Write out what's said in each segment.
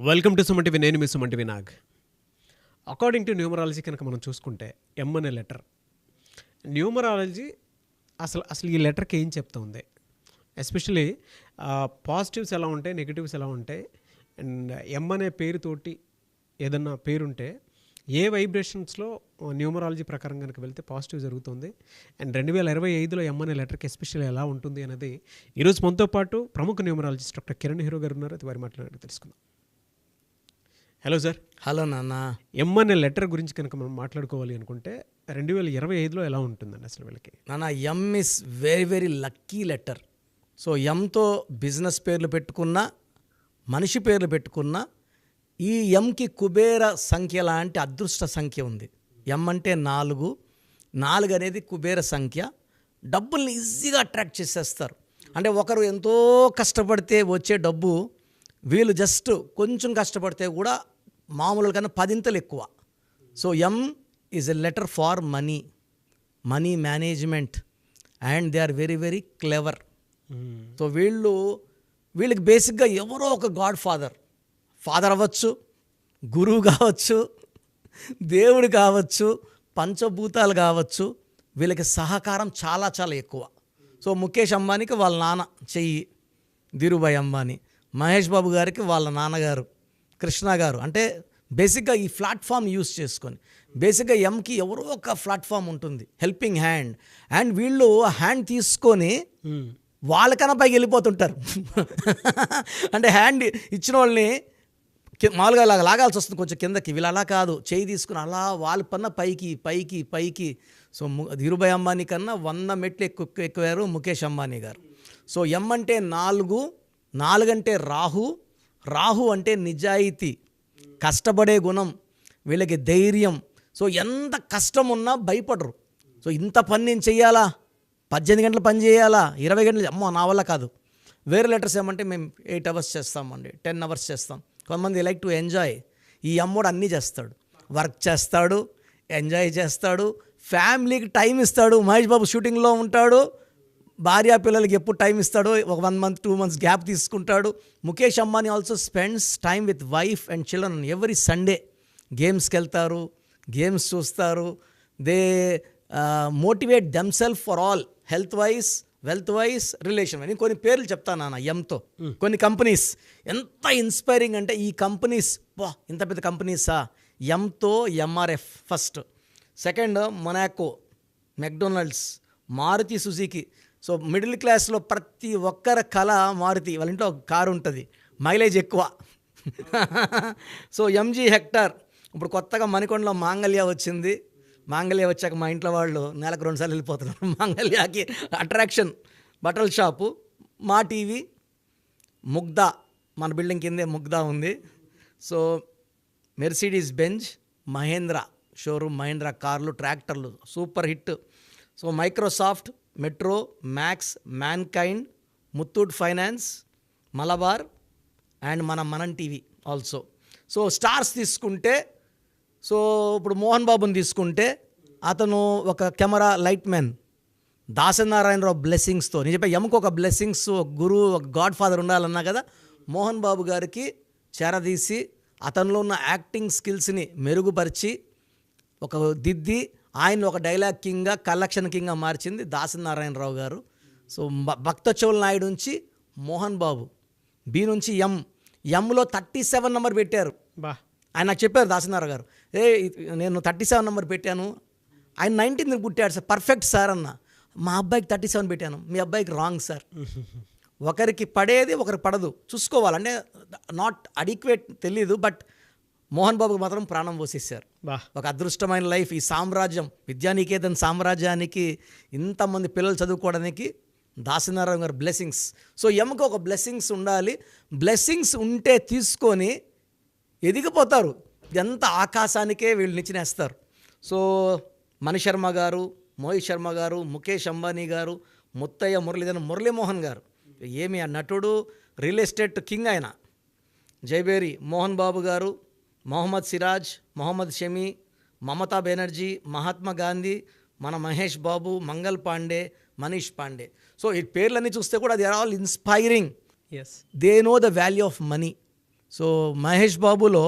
Welcome to Suman TV. నేను మీ Suman TV Nag. According to numerology కనుక మనం చూసుకుంటే ఎం అనే లెటర్, న్యూమరాలజీ అసలు ఈ లెటర్కి ఏం చెప్తుంది, ఎస్పెషలీ పాజిటివ్స్ ఎలా ఉంటాయి, నెగిటివ్స్ ఎలా ఉంటాయి, అండ్ ఎం అనే పేరుతోటి ఏదన్నా పేరుంటే ఏ వైబ్రేషన్స్లో న్యూమరాలజీ ప్రకారం కనుక వెళ్తే పాజిటివ్ జరుగుతుంది, అండ్ 2025లో ఎం అనే లెటర్కి ఎస్పెషల్లీ ఎలా ఉంటుంది అనేది ఈరోజు మనతో పాటు ప్రముఖ న్యూమరాలజిస్ట్ డాక్టర్ కిరణ్ హీరో గారు ఉన్నారు. అది వారి మాట్లాడి తెలుసుకుందాం. Hello sir. హలో నాన్న. ఎం అనే లెటర్ గురించి కనుక మనం మాట్లాడుకోవాలి అనుకుంటే 2025లో ఎలా ఉంటుందండి అసలు వీళ్ళకి? నాన్న, M is very very lucky letter. So ఎంతో బిజినెస్ పేర్లు పెట్టుకున్నా, మనిషి పేర్లు పెట్టుకున్నా, ఈ ఎంకి కుబేర సంఖ్య లాంటి అదృష్ట సంఖ్య ఉంది. ఎం అంటే 4 అనేది కుబేర సంఖ్య. డబ్బుల్ని ఈజీగా అట్రాక్ట్ చేసేస్తారు. అంటే ఒకరు ఎంతో కష్టపడితే వచ్చే డబ్బు వీళ్ళు జస్ట్ కొంచెం కష్టపడితే కూడా మామూలు కన్నా 10 ఎక్కువ. So M is a letter for money management, and they are very very clever. So వీళ్ళకి బేసిక్గా ఎవరో ఒక గాడ్ ఫాదర్ అవ్వచ్చు, గురువు కావచ్చు, దేవుడు కావచ్చు, పంచభూతాలు కావచ్చు, వీళ్ళకి సహకారం చాలా చాలా ఎక్కువ. సో ముఖేష్ అంబానీకి వాళ్ళ నాన్న చెయ్యి ధీరుభాయ్ అంబానీ, మహేష్ బాబు గారికి వాళ్ళ నాన్నగారు కృష్ణ గారు. అంటే బేసిక్గా ఈ ప్లాట్ఫామ్ యూస్ చేసుకొని బేసిక్గా ఎంకి ఎవరో ఒక ప్లాట్ఫామ్ ఉంటుంది, హెల్పింగ్ హ్యాండ్. అండ్ వీళ్ళు హ్యాండ్ తీసుకొని వాళ్ళకన్నా పైకి వెళ్ళిపోతుంటారు. అంటే హ్యాండ్ ఇచ్చిన వాళ్ళని మామూలుగా లాగాల్సి వస్తుంది కొంచెం కిందకి, వీళ్ళు అలా కాదు, చేయి తీసుకుని అలా వాళ్ళ పన్న పైకి. సో ధీరుభాయ్ అంబానీ కన్నా 100 మెట్లు ఎక్కువారు ముఖేష్ అంబానీ గారు. సో ఎం అంటే 4 అంటే రాహు అంటే నిజాయితీ, కష్టపడే గుణం, వీళ్ళకి ధైర్యం. సో ఎంత కష్టం ఉన్నా భయపడరు. సో ఇంత పని నేను చెయ్యాలా, 18 గంటలు పని చేయాలా, 20 గంటలు, అమ్మో నా వల్ల కాదు. వేరే లెటర్స్ ఏమంటే మేము 8 అవర్స్ చేస్తామండి, 10 అవర్స్ చేస్తాం. కొంతమంది లైక్ టు ఎంజాయ్. ఈ అమ్మోడు అన్నీ చేస్తాడు, వర్క్ చేస్తాడు, ఎంజాయ్ చేస్తాడు, ఫ్యామిలీకి టైం ఇస్తాడు. మహేష్ బాబు షూటింగ్లో ఉంటాడు, భార్య పిల్లలకి ఎప్పుడు టైం ఇస్తాడో, ఒక 1 మంత్ 2 మంత్స్ గ్యాప్ తీసుకుంటాడు. Mukesh Ambani also spends time with wife and children every Sunday. గేమ్స్కి వెళ్తారు, గేమ్స్ చూస్తారు. They motivate themselves for all, health wise, wealth wise, relation wise. కొన్ని పేర్లు చెప్తాను నాన్న ఎంతో. కొన్ని కంపెనీస్ ఎంత ఇన్స్పైరింగ్ అంటే, ఈ కంపెనీస్ ఇంత పెద్ద కంపెనీసా. ఎంతో MRF first, second Monaco, McDonald's, Maruti Suzuki. So middle క్లాస్లో ప్రతి ఒక్కరి కళ మారుతి. వాళ్ళ ఇంట్లో ఒక కారు ఉంటుంది, మైలేజ్ ఎక్కువ. So MG hectare. ఇప్పుడు కొత్తగా మణికొండలో మాంగళ్య వచ్చింది. మాంగళ్య వచ్చాక మా ఇంట్లో వాళ్ళు నెలకు 2 సార్లు వెళ్ళిపోతున్నారు మాంగళ్యాకి. అట్రాక్షన్ బట్టల షాపు. మా టీవీ, ముగ్ధా, మన బిల్డింగ్ కిందే ముగ్ధా ఉంది. So Mercedes Benz, Mahindra showroom, Mahindra కార్లు, ట్రాక్టర్లు super hit. So Microsoft, Metro, Max, Mankind, Muthoot finance, Malabar, and మనం టీవీ ఆల్సో. సో స్టార్స్ తీసుకుంటే, సో ఇప్పుడు మోహన్ బాబుని తీసుకుంటే అతను ఒక కెమెరా లైట్ మ్యాన్. దాసనారాయణరావు బ్లెస్సింగ్స్తో, నేను చెప్పే ఎముక ఒక బ్లెస్సింగ్స్, ఒక గురువు, ఒక గాడ్ ఫాదర్ ఉండాలన్నా కదా, మోహన్ బాబు గారికి చేరదీసి అతనిలో ఉన్న యాక్టింగ్ స్కిల్స్ని మెరుగుపరిచి ఒక దిద్ది ఆయన ఒక డైలాగ్ కింగ్గా, కలెక్షన్ కింగ్గా మార్చింది దాసనారాయణరావు గారు. సో భక్తచౌల్ నాయుడు నుంచి మోహన్ బాబు, బి నుంచి ఎంలో 37 నెంబర్ పెట్టారు. ఆయన నాకు చెప్పారు దాసనారాయణ గారు, నేను 37 నెంబర్ పెట్టాను, ఆయన 19 పుట్టాడు సార్, పర్ఫెక్ట్ సార్ అన్న. మా అబ్బాయికి 37 పెట్టాను, మీ అబ్బాయికి రాంగ్ సార్. ఒకరికి పడేది ఒకరికి పడదు, చూసుకోవాలంటే నాట్ అడిక్వేట్ తెలీదు, బట్ మోహన్ బాబుకి మాత్రం ప్రాణం పోసేసారు. ఒక అదృష్టమైన లైఫ్. ఈ సామ్రాజ్యం, విద్యానికేతన్ సామ్రాజ్యానికి ఇంతమంది పిల్లలు చదువుకోవడానికి దాసనారాయణ గారు బ్లెస్సింగ్స్. సో ఎముక ఒక బ్లెస్సింగ్స్ ఉండాలి. బ్లెస్సింగ్స్ ఉంటే తీసుకొని ఎదిగిపోతారు, ఎంత ఆకాశానికే వీళ్ళు నిచ్చినేస్తారు. సో మణిశర్మ గారు, మోహిత్ శర్మ గారు, ముఖేష్ అంబానీ గారు, ముత్తయ్య మురళీమోహన్ గారు, ఏమి ఆ నటుడు, రియల్ ఎస్టేట్ కింగ్ ఆయన. జైబేరి మోహన్ బాబు గారు, మొహమ్మద్ సిరాజ్, మొహమ్మద్ షమి, మమతా బెనర్జీ, మహాత్మా గాంధీ, మన మహేష్ బాబు, మంగల్ పాండే, మనీష్ పాండే. సో ఈ పేర్లన్నీ చూస్తే కూడా they are all inspiring. They know the value of money. So Mahesh బాబులో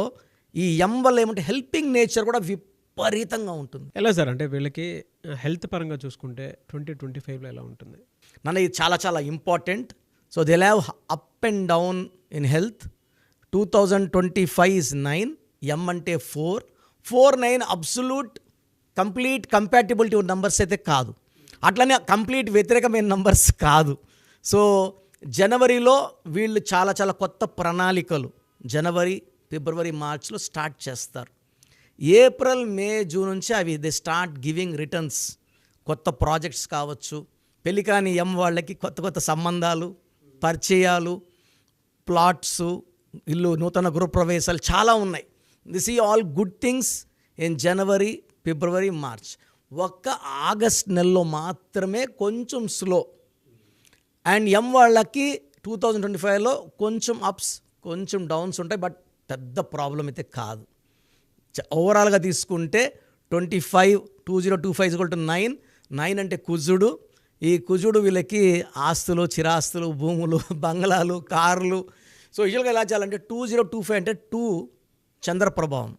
ఈ ఎం వల్ల ఏమంటే హెల్పింగ్ నేచర్ కూడా విపరీతంగా ఉంటుంది. ఎలా సార్ అంటే వీళ్ళకి హెల్త్ పరంగా చూసుకుంటే 2025లో ఎలా ఉంటుంది? నన్ను ఇది చాలా చాలా important. So they have up and down in health. 2025 is 9, ఎం అంటే 4, 9 అబ్సల్యూట్ కంప్లీట్ కంపాటిబిలిటీ నంబర్స్ అయితే కాదు, అట్లనే కంప్లీట్ వ్యతిరేకమైన నంబర్స్ కాదు. సో జనవరిలో వీళ్ళు చాలా చాలా కొత్త ప్రణాళికలు జనవరి, ఫిబ్రవరి, మార్చ్లో స్టార్ట్ చేస్తారు. ఏప్రిల్, మే, జూన్ నుంచి అవి దే స్టార్ట్ గివింగ్ రిటర్న్స్. కొత్త ప్రాజెక్ట్స్ కావచ్చు, పెళ్ళికాని ఎం వాళ్ళకి కొత్త కొత్త సంబంధాలు, పరిచయాలు, ప్లాట్స్, ఇల్లు, నూతన గృహప్రవేశాలు చాలా ఉన్నాయి. దిస్ ఈ all good things in January, February, March. ఒక్క ఆగస్ట్ నెలలో మాత్రమే కొంచెం స్లో. అండ్ ఎం వాళ్ళకి 2025లో కొంచెం అప్స్, కొంచెం డౌన్స్ ఉంటాయి, బట్ పెద్ద ప్రాబ్లం అయితే కాదు. ఓవరాల్గా తీసుకుంటే 2025 9 అంటే కుజుడు. ఈ కుజుడు వీళ్ళకి ఆస్తులు, చిరాస్తులు, భూములు, బంగ్లాలు, కార్లు. సో యూజువల్గా ఎలా చేయాలంటే 2025 అంటే 2 చంద్రప్రభావం,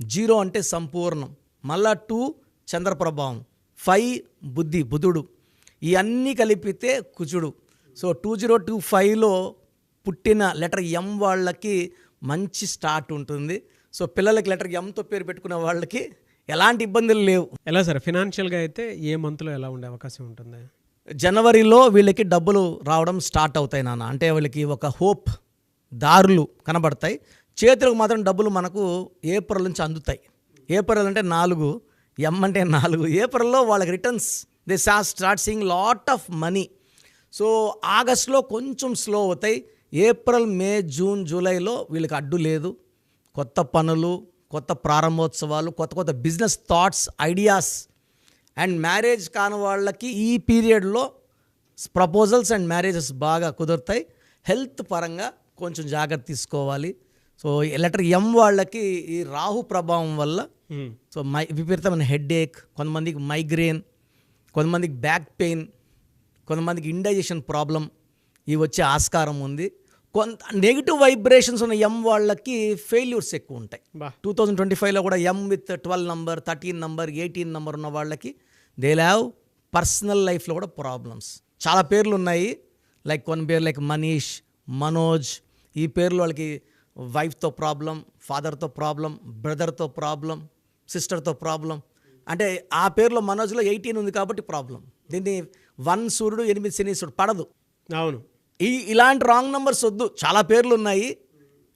0 అంటే సంపూర్ణం, మళ్ళా 2 చంద్రప్రభావం, 5 బుధుడు, ఇవన్నీ కలిపితే కుజుడు. సో 2025లో పుట్టిన లెటర్ ఎం వాళ్ళకి మంచి స్టార్ట్ ఉంటుంది. సో పిల్లలకి లెటర్ ఎంతో పేరు పెట్టుకునే వాళ్ళకి ఎలాంటి ఇబ్బందులు లేవు. ఎలా సార్ ఫినాన్షియల్గా అయితే ఏ మంత్లో ఎలా ఉండే అవకాశం ఉంటుంది? జనవరిలో వీళ్ళకి డబ్బులు రావడం స్టార్ట్ అవుతాయి నాన్న. అంటే వీళ్ళకి ఒక హోప్, దారులు కనబడతాయి. చేతులకు మాత్రం డబ్బులు మనకు ఏప్రిల్ నుంచి అందుతాయి. ఏప్రిల్ అంటే 4, ఎం అంటే 4. ఏప్రిల్లో వాళ్ళకి returns they start seeing lot of money. So ఆగస్ట్లో కొంచెం స్లో అవుతాయి. ఏప్రిల్, మే, జూన్, జూలైలో వీళ్ళకి అడ్డు లేదు. కొత్త పనులు, కొత్త ప్రారంభోత్సవాలు, కొత్త కొత్త business thoughts, ideas. And marriage కాని వాళ్ళకి ఈ పీరియడ్లో ప్రపోజల్స్ అండ్ మ్యారేజెస్ బాగా కుదురుతాయి. హెల్త్ పరంగా కొంచెం జాగ్రత్త తీసుకోవాలి. సో లెటర్ ఎం వాళ్ళకి ఈ రాహు ప్రభావం వల్ల సో విపరీతమైన హెడ్ఏక్, కొంతమందికి మైగ్రేన్, కొంతమందికి బ్యాక్ పెయిన్, కొంతమందికి ఇండైజెషన్ ప్రాబ్లం, ఇవి వచ్చే ఆస్కారం ఉంది. కొంత నెగిటివ్ వైబ్రేషన్స్ ఉన్న ఎం వాళ్ళకి ఫెయిల్యూర్స్ ఎక్కువ ఉంటాయి. 2025లో కూడా ఎం విత్ 12 నంబర్, 13 నంబర్, 18 నంబర్ ఉన్న వాళ్ళకి దే హ్యావ్ పర్సనల్ లైఫ్లో కూడా ప్రాబ్లమ్స్. చాలా పేర్లు ఉన్నాయి. లైక్ కొన్ని పేర్లు లైక్ మనీష్, మనోజ్, ఈ పేర్లు వాళ్ళకి వైఫ్తో ప్రాబ్లం, ఫాదర్తో ప్రాబ్లం, బ్రదర్తో ప్రాబ్లం, సిస్టర్తో ప్రాబ్లం. అంటే ఆ పేరులో మనోజ్లో 18 ఉంది కాబట్టి ప్రాబ్లం. దీన్ని 1 సూర్యుడు 8 శనీశ్వరుడు పడదు. అవును, ఇలాంటి రాంగ్ నెంబర్స్ వద్దు. చాలా పేర్లు ఉన్నాయి,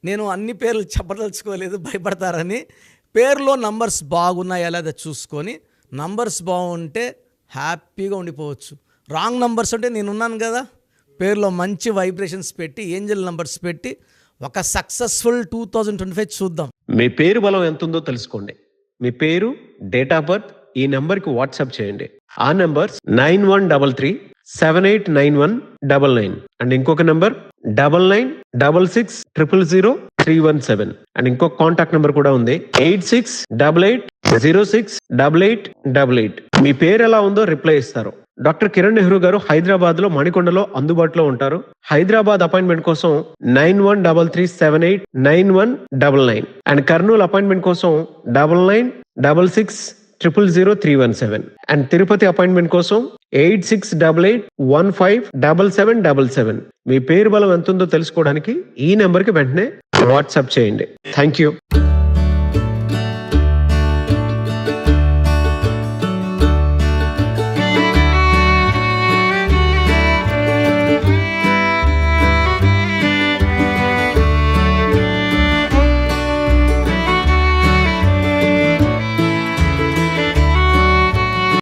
నేను అన్ని పేర్లు చెప్పదలుచుకోలేదు భయపడతారని. పేరులో నంబర్స్ బాగున్నాయా లేదా చూసుకొని, నంబర్స్ బాగుంటే హ్యాపీగా ఉండిపోవచ్చు. రాంగ్ నంబర్స్ అంటే నేనున్నాను కదా, పేరులో మంచి వైబ్రేషన్స్ పెట్టి, ఏంజల్ నంబర్స్ పెట్టి ఒక సక్సెస్ఫుల్ 2025 చూద్దాం. మీ పేరు బలం ఎంత ఉందో తెలుసుకోండి. మీ పేరు, డేట్ ఆఫ్ బర్త్ ఈ నెంబర్కి వాట్సాప్ చేయండి. ఆ నెంబర్ 9133789199 అండ్ ఇంకొక నెంబర్ 9966000317 అండ్ ఇంకొక కాంటాక్ట్ నెంబర్ కూడా ఉంది 8688068888. మీ పేరు ఎలా ఉందో రిప్లై ఇస్తారు. డాక్టర్ కిరణ్ నెహ్రూ గారు హైదరాబాద్ లో మణికొండలో అందుబాటులో ఉంటారు. హైదరాబాద్ అపాయింట్మెంట్ కోసం 9133789199 అండ్ కర్నూలు అపాయింట్మెంట్ కోసం 9966000317 అండ్ తిరుపతి అపాయింట్మెంట్ కోసం 8688157777. మీ పేరు బలం ఎంత ఉందో తెలుసుకోవడానికి ఈ నెంబర్కి వెంటనే వాట్సాప్ చేయండి. Thank you.